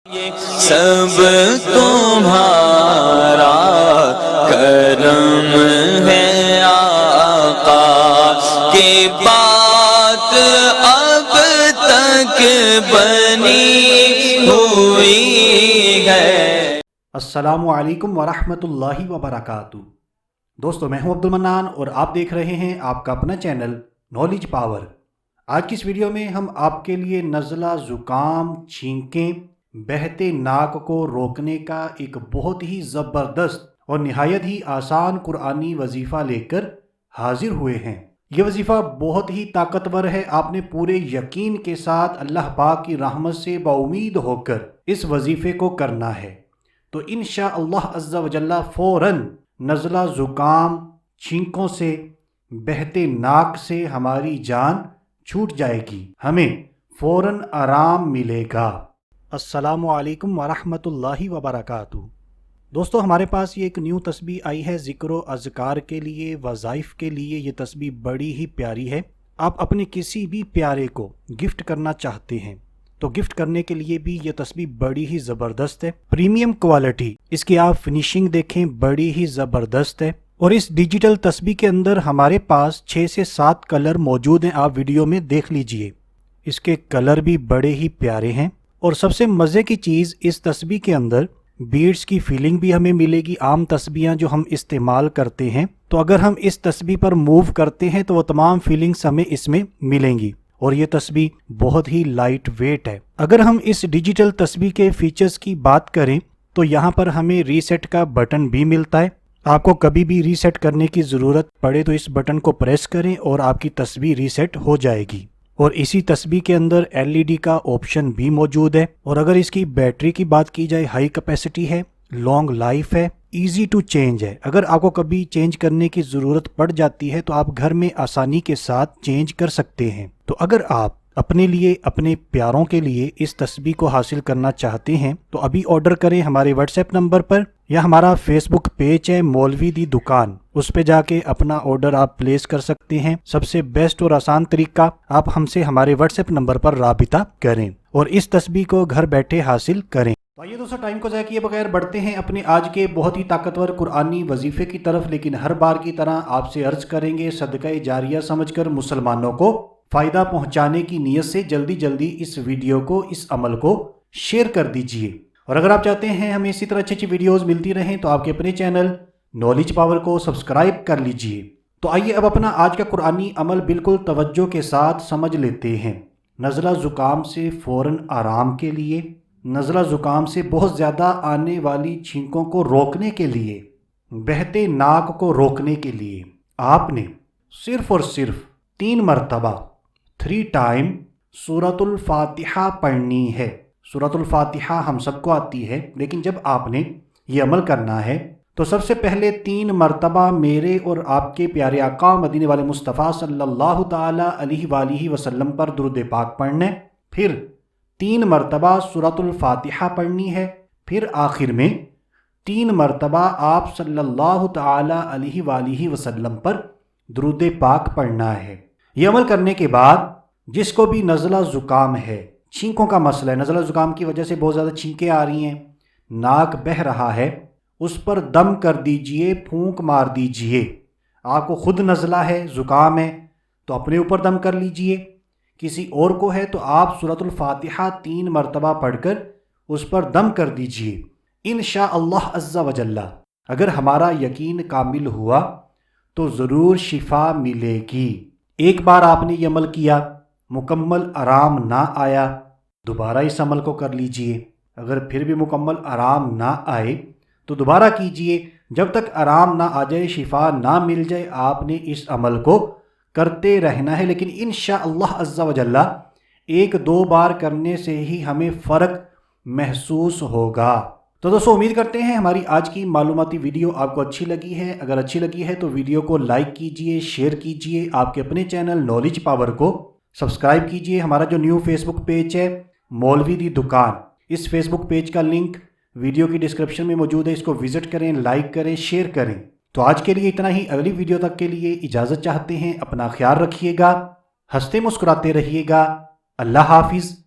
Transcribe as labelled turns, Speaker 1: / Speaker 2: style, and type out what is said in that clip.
Speaker 1: یہ سب تمہارا کرم ہے آقا کہ بات اب تک بنی ہوئی ہے۔
Speaker 2: السلام علیکم ورحمۃ اللہ وبرکاتہ۔ دوستو، میں ہوں عبد المنان اور آپ دیکھ رہے ہیں آپ کا اپنا چینل نالج پاور۔ آج کی اس ویڈیو میں ہم آپ کے لیے نزلہ، زکام، چھینکیں، بہتے ناک کو روکنے کا ایک بہت ہی زبردست اور نہایت ہی آسان قرآنی وظیفہ لے کر حاضر ہوئے ہیں۔ یہ وظیفہ بہت ہی طاقتور ہے۔ آپ نے پورے یقین کے ساتھ اللہ پاک کی رحمت سے باامید ہو کر اس وظیفے کو کرنا ہے، تو انشاءاللہ عز و جل فوراً نزلہ، زکام، چھینکوں سے، بہتے ناک سے ہماری جان چھوٹ جائے گی، ہمیں فوراً آرام ملے گا۔ السلام علیکم ورحمۃ اللہ وبرکاتہ۔ دوستو، ہمارے پاس یہ ایک نیو تسبیح آئی ہے ذکر و اذکار کے لیے، وظائف کے لیے۔ یہ تسبیح بڑی ہی پیاری ہے۔ آپ اپنے کسی بھی پیارے کو گفٹ کرنا چاہتے ہیں تو گفٹ کرنے کے لیے بھی یہ تسبیح بڑی ہی زبردست ہے۔ پریمیم کوالٹی، اس کی آپ فنیشنگ دیکھیں، بڑی ہی زبردست ہے۔ اور اس ڈیجیٹل تسبیح کے اندر ہمارے پاس 6 سے 7 کلر موجود ہیں، آپ ویڈیو میں دیکھ لیجئے۔ اس کے کلر بھی بڑے ہی پیارے ہیں، اور سب سے مزے کی چیز اس تسبیح کے اندر بیڈز کی فیلنگ بھی ہمیں ملے گی۔ عام تسبیحاں جو ہم استعمال کرتے ہیں، تو اگر ہم اس تسبیح پر موو کرتے ہیں تو وہ تمام فیلنگز ہمیں اس میں ملیں گی، اور یہ تسبیح بہت ہی لائٹ ویٹ ہے۔ اگر ہم اس ڈیجیٹل تسبیح کے فیچرز کی بات کریں تو یہاں پر ہمیں ریسیٹ کا بٹن بھی ملتا ہے۔ آپ کو کبھی بھی ریسیٹ کرنے کی ضرورت پڑے تو اس بٹن کو پریس کریں اور آپ کی تسبیح ریسیٹ ہو جائے گی۔ اور اسی تسبیح کے اندر LED کا آپشن بھی موجود ہے۔ اور اگر اس کی بیٹری کی بات کی جائے، ہائی کیپیسٹی ہے، لانگ لائف ہے، ایزی ٹو چینج ہے۔ اگر آپ کو کبھی چینج کرنے کی ضرورت پڑ جاتی ہے تو آپ گھر میں آسانی کے ساتھ چینج کر سکتے ہیں۔ تو اگر آپ اپنے لیے، اپنے پیاروں کے لیے اس تسبیح کو حاصل کرنا چاہتے ہیں تو ابھی آرڈر کریں ہمارے واٹس ایپ نمبر پر، یا ہمارا فیس بک پیج ہے مولوی دی دکان، اس پہ جا کے اپنا آرڈر آپ پلیس کر سکتے ہیں۔ سب سے بیسٹ اور آسان طریقہ، آپ ہم سے ہمارے واٹس ایپ نمبر پر رابطہ کریں اور اس تسبیح کو گھر بیٹھے حاصل کریں۔ تو آئیے دوستو، ٹائم کو ضائع کیے بغیر بڑھتے ہیں اپنے آج کے بہت ہی طاقتور قرآنی وظیفے کی طرف، لیکن ہر بار کی طرح آپ سے عرض کریں گے صدقہ جاریہ سمجھ کر مسلمانوں کو فائدہ پہنچانے کی نیت سے جلدی جلدی اس ویڈیو کو، اس عمل کو شیئر کر دیجئے۔ اور اگر آپ چاہتے ہیں ہمیں اسی طرح اچھی ویڈیوز ملتی رہیں تو آپ کے اپنے چینل نالج پاور کو سبسکرائب کر لیجئے۔ تو آئیے اب اپنا آج کا قرآنی عمل بالکل توجہ کے ساتھ سمجھ لیتے ہیں۔ نزلہ زکام سے فوراً آرام کے لیے، نزلہ زکام سے بہت زیادہ آنے والی چھینکوں کو روکنے کے لیے، بہتے ناک کو روکنے کے لیے آپ نے صرف اور صرف 3 مرتبہ 3 ٹائم سورۃ الفاتحہ پڑھنی ہے۔ سورۃ الفاتحہ ہم سب کو آتی ہے، لیکن جب آپ نے یہ عمل کرنا ہے تو سب سے پہلے 3 مرتبہ میرے اور آپ کے پیارے آقا مدینے والے مصطفیٰ صلی اللہ تعالی علیہ وآلہ وسلم پر درود پاک پڑھنا ہے، پھر 3 مرتبہ سورۃ الفاتحہ پڑھنی ہے، پھر آخر میں 3 مرتبہ آپ صلی اللہ تعالی علیہ وآلہ وسلم پر درود پاک پڑھنا ہے۔ یہ عمل کرنے کے بعد جس کو بھی نزلہ زکام ہے، چھینکوں کا مسئلہ ہے، نزلہ زکام کی وجہ سے بہت زیادہ چھینکیں آ رہی ہیں، ناک بہہ رہا ہے، اس پر دم کر دیجئے، پھونک مار دیجئے۔ آپ کو خود نزلہ ہے، زکام ہے تو اپنے اوپر دم کر لیجئے، کسی اور کو ہے تو آپ سورۃ الفاتحہ 3 مرتبہ پڑھ کر اس پر دم کر دیجئے۔ انشاءاللہ عز و جل اگر ہمارا یقین کامل ہوا تو ضرور شفا ملے گی۔ ایک بار آپ نے یہ عمل کیا، مکمل آرام نہ آیا، دوبارہ اس عمل کو کر لیجئے۔ اگر پھر بھی مکمل آرام نہ آئے تو دوبارہ کیجئے، جب تک آرام نہ آ جائے، شفا نہ مل جائے، آپ نے اس عمل کو کرتے رہنا ہے۔ لیکن انشاءاللہ عز و جل 1-2 بار کرنے سے ہی ہمیں فرق محسوس ہوگا۔ تو دوستو، امید کرتے ہیں ہماری آج کی معلوماتی ویڈیو آپ کو اچھی لگی ہے۔ اگر اچھی لگی ہے تو ویڈیو کو لائک کیجئے، شیئر کیجئے، آپ کے اپنے چینل نالج پاور کو سبسکرائب کیجئے۔ ہمارا جو نیو فیس بک پیج ہے مولوی دی دکان، اس فیس بک پیج کا لنک ویڈیو کی ڈسکرپشن میں موجود ہے، اس کو وزٹ کریں، لائک کریں، شیئر کریں۔ تو آج کے لیے اتنا ہی، اگلی ویڈیو تک کے لیے اجازت چاہتے ہیں۔ اپنا خیال رکھیے گا، ہنستے مسکراتے رہیے گا۔ اللہ حافظ۔